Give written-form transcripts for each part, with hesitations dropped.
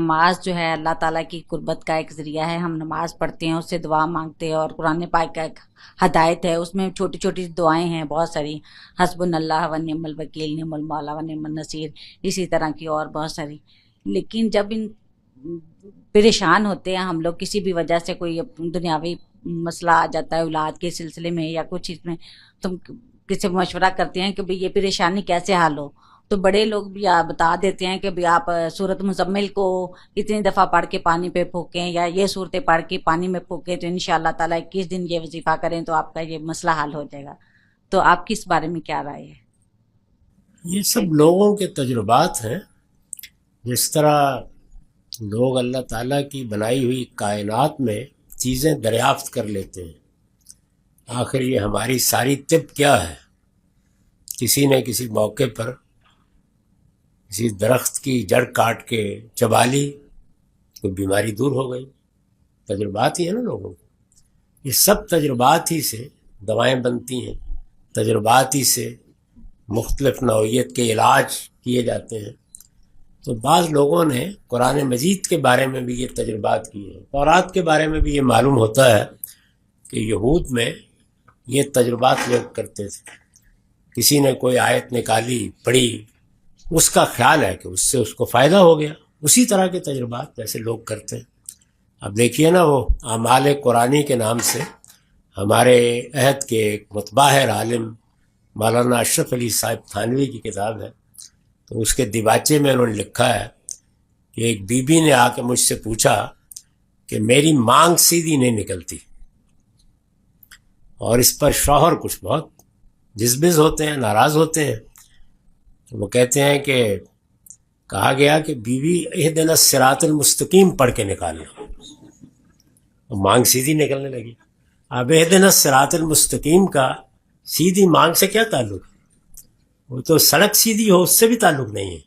نماز جو ہے اللہ تعالیٰ کی قربت کا ایک ذریعہ ہے. ہم نماز پڑھتے ہیں، اس سے دعا مانگتے ہیں، اور قرآن پاک کا ایک ہدایت ہے، اس میں چھوٹی چھوٹی دعائیں ہیں بہت ساری، حسبنا اللہ و نعم الوکیل، نعم المولا و نعم النصیر، اسی طرح کی اور بہت ساری. لیکن جب پریشان ہوتے ہیں ہم لوگ کسی بھی وجہ سے، کوئی دنیاوی مسئلہ آ جاتا ہے اولاد کے سلسلے میں یا کچھ چیز میں، تو کسی مشورہ کرتے ہیں کہ بھئی یہ پریشانی کیسے حل ہو، تو بڑے لوگ بھی بتا دیتے ہیں کہ بھئی آپ سورۃ مزمل کو اتنی دفعہ پڑھ کے پانی پہ پھونکیں، یا یہ صورتیں پڑھ کے پانی میں پھونکیں، تو انشاءاللہ تعالیٰ 21 دن یہ وظیفہ کریں تو آپ کا یہ مسئلہ حل ہو جائے گا. تو آپ کی اس بارے میں کیا رائے ہے؟ یہ سب لوگوں کے تجربات ہیں. جس طرح لوگ اللہ تعالیٰ کی بنائی ہوئی کائنات میں چیزیں دریافت کر لیتے ہیں، آخر یہ ہماری ساری طب کیا ہے. کسی نے کسی موقع پر کسی درخت کی جڑ کاٹ کے چبا لی تو بیماری دور ہو گئی. تجربات ہی ہیں نا لوگوں کے. یہ سب تجربات ہی سے دوائیں بنتی ہیں، تجربات ہی سے مختلف نوعیت کے علاج کیے جاتے ہیں. تو بعض لوگوں نے قرآن مجید کے بارے میں بھی یہ تجربات کیے ہیں. تورات کے بارے میں بھی یہ معلوم ہوتا ہے کہ یہود میں یہ تجربات لوگ کرتے تھے. کسی نے کوئی آیت نکالی، پڑھی، اس کا خیال ہے کہ اس سے اس کو فائدہ ہو گیا. اسی طرح کے تجربات جیسے لوگ کرتے ہیں. اب دیکھیے نا، وہ اعمال قرآنی کے نام سے ہمارے عہد کے ایک متباہر عالم مولانا اشرف علی صاحب تھانوی کی کتاب ہے، تو اس کے دیباچے میں انہوں نے لکھا ہے کہ ایک بی بی نے آ کے مجھ سے پوچھا کہ میری مانگ سیدھی نہیں نکلتی، اور اس پر شوہر کچھ بہت جزبز ہوتے ہیں، ناراض ہوتے ہیں. تو وہ کہتے ہیں کہ کہا گیا کہ بیوی اہدنا الصراط المستقیم پڑھ کے نکالنا، مانگ سیدھی نکلنے لگی. اب اہدنا الصراط المستقیم کا سیدھی مانگ سے کیا تعلق ہے؟ وہ تو سڑک سیدھی ہو اس سے بھی تعلق نہیں ہے.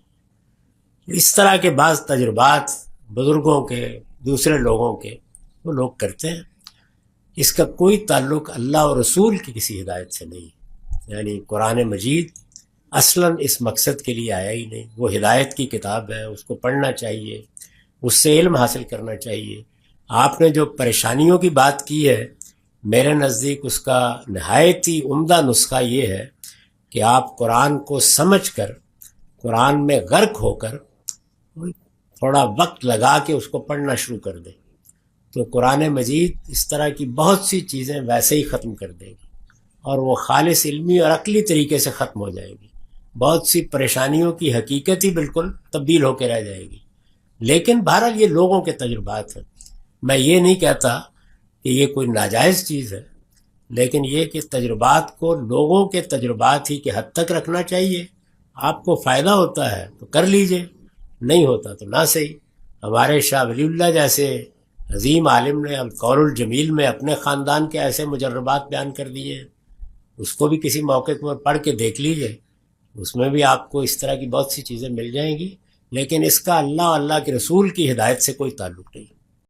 اس طرح کے بعض تجربات بزرگوں کے، دوسرے لوگوں کے، وہ لوگ کرتے ہیں. اس کا کوئی تعلق اللہ اور رسول کی کسی ہدایت سے نہیں. یعنی قرآن مجید اصلاً اس مقصد کے لیے آیا ہی نہیں. وہ ہدایت کی کتاب ہے، اس کو پڑھنا چاہیے، اس سے علم حاصل کرنا چاہیے. آپ نے جو پریشانیوں کی بات کی ہے، میرے نزدیک اس کا نہایت ہی عمدہ نسخہ یہ ہے کہ آپ قرآن کو سمجھ کر، قرآن میں غرق ہو کر تھوڑا وقت لگا کے اس کو پڑھنا شروع کر دیں، تو قرآن مجید اس طرح کی بہت سی چیزیں ویسے ہی ختم کر دے گی، اور وہ خالص علمی اور عقلی طریقے سے ختم ہو جائے گی. بہت سی پریشانیوں کی حقیقت ہی بالکل تبدیل ہو کے رہ جائے گی. لیکن بہرحال یہ لوگوں کے تجربات ہیں. میں یہ نہیں کہتا کہ یہ کوئی ناجائز چیز ہے، لیکن یہ کہ تجربات کو لوگوں کے تجربات ہی کے حد تک رکھنا چاہیے. آپ کو فائدہ ہوتا ہے تو کر لیجئے، نہیں ہوتا تو نہ صحیح. ہمارے شاہ ولی اللہ جیسے عظیم عالم نے القول الجمیل میں اپنے خاندان کے ایسے مجربات بیان کر دیے ہیں. اس کو بھی کسی موقع پر پڑھ کے دیکھ لیجئے، اس میں بھی آپ کو اس طرح کی بہت سی چیزیں مل جائیں گی. لیکن اس کا اللہ کے رسول کی ہدایت سے کوئی تعلق نہیں.